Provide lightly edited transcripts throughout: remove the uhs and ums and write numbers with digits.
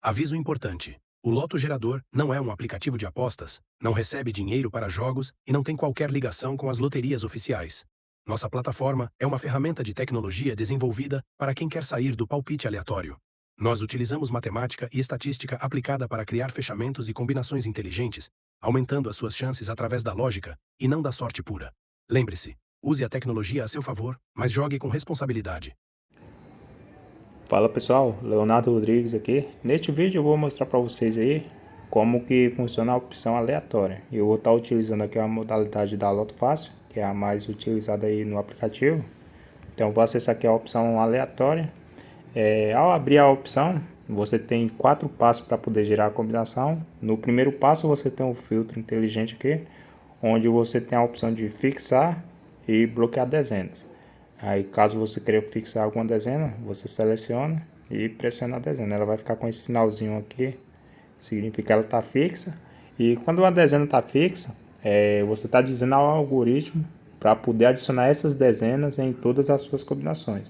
Aviso importante. O Loto Gerador não é um aplicativo de apostas, não recebe dinheiro para jogos e não tem qualquer ligação com as loterias oficiais. Nossa plataforma é uma ferramenta de tecnologia desenvolvida para quem quer sair do palpite aleatório. Nós utilizamos matemática e estatística aplicada para criar fechamentos e combinações inteligentes, aumentando as suas chances através da lógica e não da sorte pura. Lembre-se, use a tecnologia a seu favor, mas jogue com responsabilidade. Fala pessoal, Leonardo Rodrigues aqui. Neste vídeo eu vou mostrar para vocês aí como que funciona a opção aleatória. Eu vou estar utilizando aqui a modalidade da Loto Fácil, que é a mais utilizada aí no aplicativo. Então vou acessar aqui a opção aleatória. Ao abrir a opção, você tem 4 passos para poder gerar a combinação. No primeiro passo você tem um filtro inteligente aqui, onde você tem a opção de fixar e bloquear dezenas. Aí caso você queira fixar alguma dezena, você seleciona e pressiona a dezena. Ela vai ficar com esse sinalzinho aqui, significa que ela está fixa. E quando uma dezena está fixa, você está dizendo ao algoritmo para poder adicionar essas dezenas em todas as suas combinações.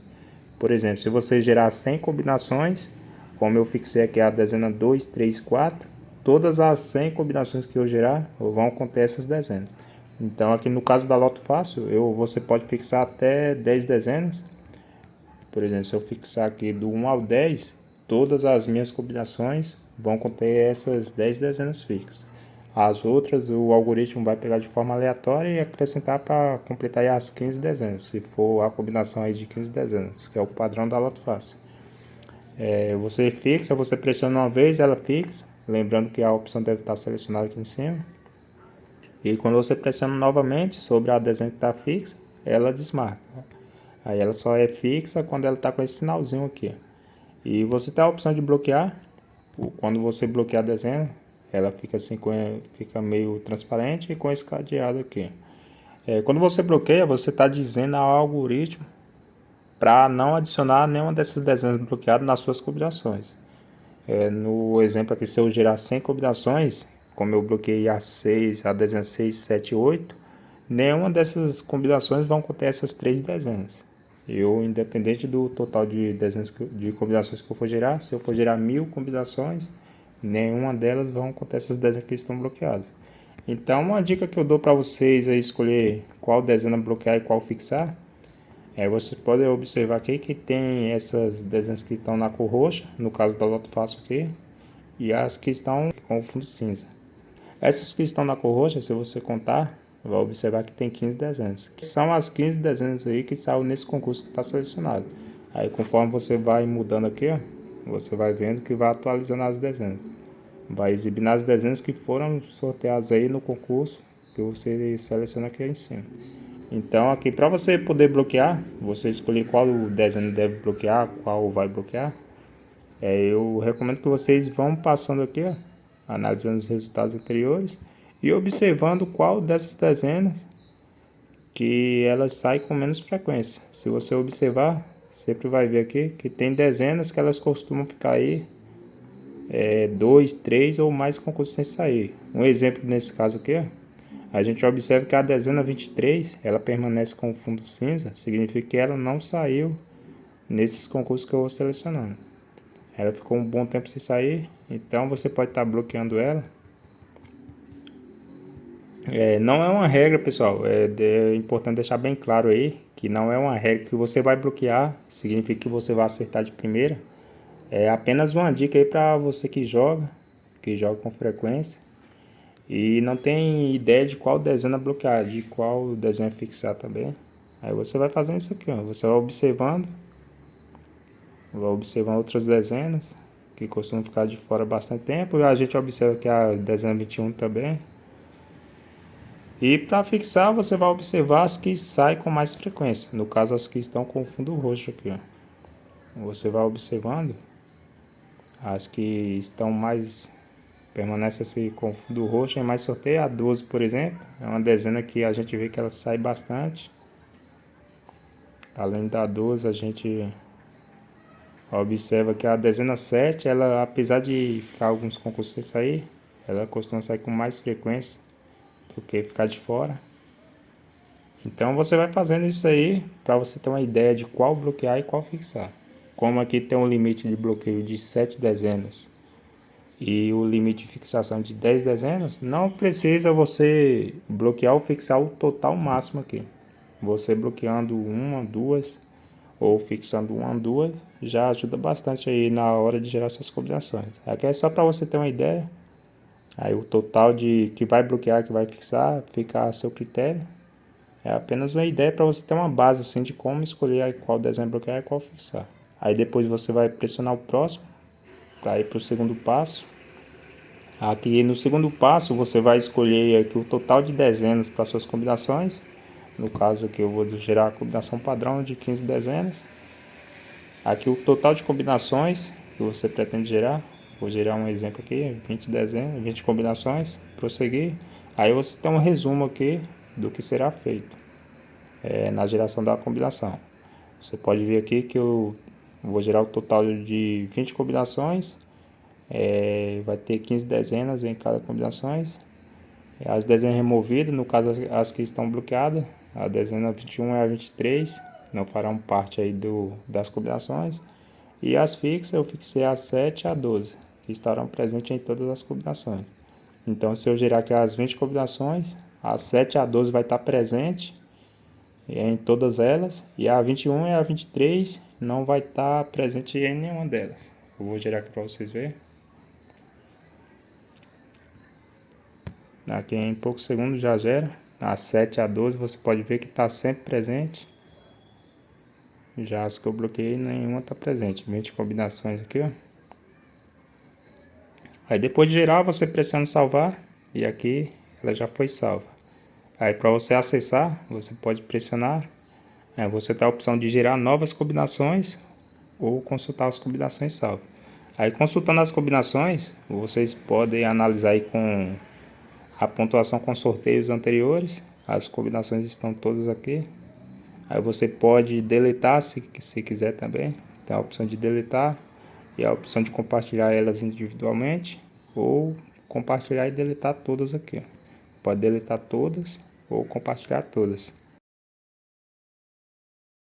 Por exemplo, se você gerar 100 combinações, como eu fixei aqui a dezena 2, 3, 4, todas as 100 combinações que eu gerar vão conter essas dezenas. Então aqui no caso da Loto Fácil, você pode fixar até 10 dezenas. Por exemplo, se eu fixar aqui do 1 ao 10, todas as minhas combinações vão conter essas 10 dezenas fixas. As outras o algoritmo vai pegar de forma aleatória e acrescentar para completar as 15 dezenas, se for a combinação aí de 15 dezenas, que é o padrão da Loto Fácil. Você fixa, você pressiona uma vez, ela fixa, lembrando que a opção deve estar selecionada aqui em cima. E quando você pressiona novamente sobre a dezena que está fixa, ela desmarca. Aí ela só é fixa quando ela está com esse sinalzinho aqui. E você tem a opção de bloquear. Quando você bloquear a dezena, ela fica assim, fica meio transparente e com esse cadeado aqui. Quando você bloqueia, você está dizendo ao algoritmo para não adicionar nenhuma dessas dezenas bloqueadas nas suas combinações. No exemplo aqui, se eu gerar 100 combinações, como eu bloqueei a 6, a dezena 6, 7 e 8, nenhuma dessas combinações vão conter essas 3 dezenas. Independente do total de dezenas de combinações que eu for gerar, se eu for gerar 1000 combinações, nenhuma delas vão conter essas dezenas que estão bloqueadas. Então, uma dica que eu dou para vocês é escolher qual dezena bloquear e qual fixar. Você pode observar aqui que tem essas dezenas que estão na cor roxa, no caso da Loto Fácil aqui, e as que estão com fundo cinza. Essas que estão na cor roxa, se você contar, vai observar que tem 15 dezenas. Que são as 15 dezenas aí que saíram nesse concurso que está selecionado. Aí conforme você vai mudando aqui, ó, você vai vendo que vai atualizando as dezenas. Vai exibindo as dezenas que foram sorteadas aí no concurso que você seleciona aqui em cima. Então aqui para você poder bloquear, você escolher qual dezena deve bloquear, qual vai bloquear. Eu recomendo que vocês vão passando aqui, ó, analisando os resultados anteriores e observando qual dessas dezenas que elas saem com menos frequência. Se você observar, sempre vai ver aqui que tem dezenas que elas costumam ficar aí 2, 3 ou mais concursos sem sair. Um exemplo nesse caso aqui, ó, a gente observa que a dezena 23, ela permanece com o fundo cinza, significa que ela não saiu nesses concursos que eu vou selecionando. Ela ficou um bom tempo sem sair, então você pode estar bloqueando ela. Não é uma regra, pessoal, é importante deixar bem claro aí, que não é uma regra que você vai bloquear, significa que você vai acertar de primeira. É apenas uma dica aí para você que joga com frequência e não tem ideia de qual dezena bloquear, de qual dezena fixar também. Aí você vai fazendo isso aqui, ó. Você vai observando outras dezenas que costumam ficar de fora bastante tempo. A gente observa que a dezena 21 também. E para fixar, você vai observar as que saem com mais frequência. No caso, as que estão com fundo roxo aqui, ó. Você vai observando as que estão mais permanece assim com fundo roxo em mais sorteio. A 12, por exemplo, é uma dezena que a gente vê que ela sai bastante. Além da 12, a gente observa que a dezena 7, ela, apesar de ficar alguns concursos sem sair, ela costuma sair com mais frequência do que ficar de fora. Então você vai fazendo isso aí para você ter uma ideia de qual bloquear e qual fixar. Como aqui tem um limite de bloqueio de 7 dezenas e o limite de fixação de 10 dezenas, não precisa você bloquear ou fixar o total máximo aqui. Você bloqueando uma, duas ou fixando uma, duas, já ajuda bastante aí na hora de gerar suas combinações. Aqui é só para você ter uma ideia. Aí o total de que vai bloquear, que vai fixar, fica a seu critério. É apenas uma ideia para você ter uma base assim de como escolher qual desenho bloquear e qual fixar. Aí depois você vai pressionar o próximo para ir para o segundo passo. Aqui no segundo passo você vai escolher aqui o total de dezenas para suas combinações. No caso aqui eu vou gerar a combinação padrão de 15 dezenas. Aqui o total de combinações que você pretende gerar. Vou gerar um exemplo aqui, 20 dezenas, 20 combinações, prosseguir. Aí você tem um resumo aqui do que será feito na geração da combinação. Você pode ver aqui que eu vou gerar o total de 20 combinações. Vai ter 15 dezenas em cada combinações. As dezenas removidas, no caso as que estão bloqueadas, a dezena 21 e a 23 não farão parte aí das combinações. E as fixas eu fixei a 7 e a 12, que estarão presentes em todas as combinações. Então se eu gerar aqui as 20 combinações, a 7 e a 12 vai estar presente em todas elas, e a 21 e a 23 não vai estar presente em nenhuma delas. Eu vou gerar aqui para vocês verem. Aqui em poucos segundos já gera. A 7 a 12 você pode ver que está sempre presente. Já as que eu bloqueei, nenhuma está presente. 20 combinações aqui, ó. Aí depois de gerar, você pressiona salvar. E aqui ela já foi salva. Aí para você acessar, você pode pressionar. Você tem a opção de gerar novas combinações ou consultar as combinações salvas. Aí consultando as combinações, vocês podem analisar aí com a pontuação com sorteios anteriores. As combinações estão todas aqui. Aí você pode deletar se quiser também. Tem a opção de deletar e a opção de compartilhar elas individualmente, ou compartilhar e deletar todas aqui. Pode deletar todas ou compartilhar todas.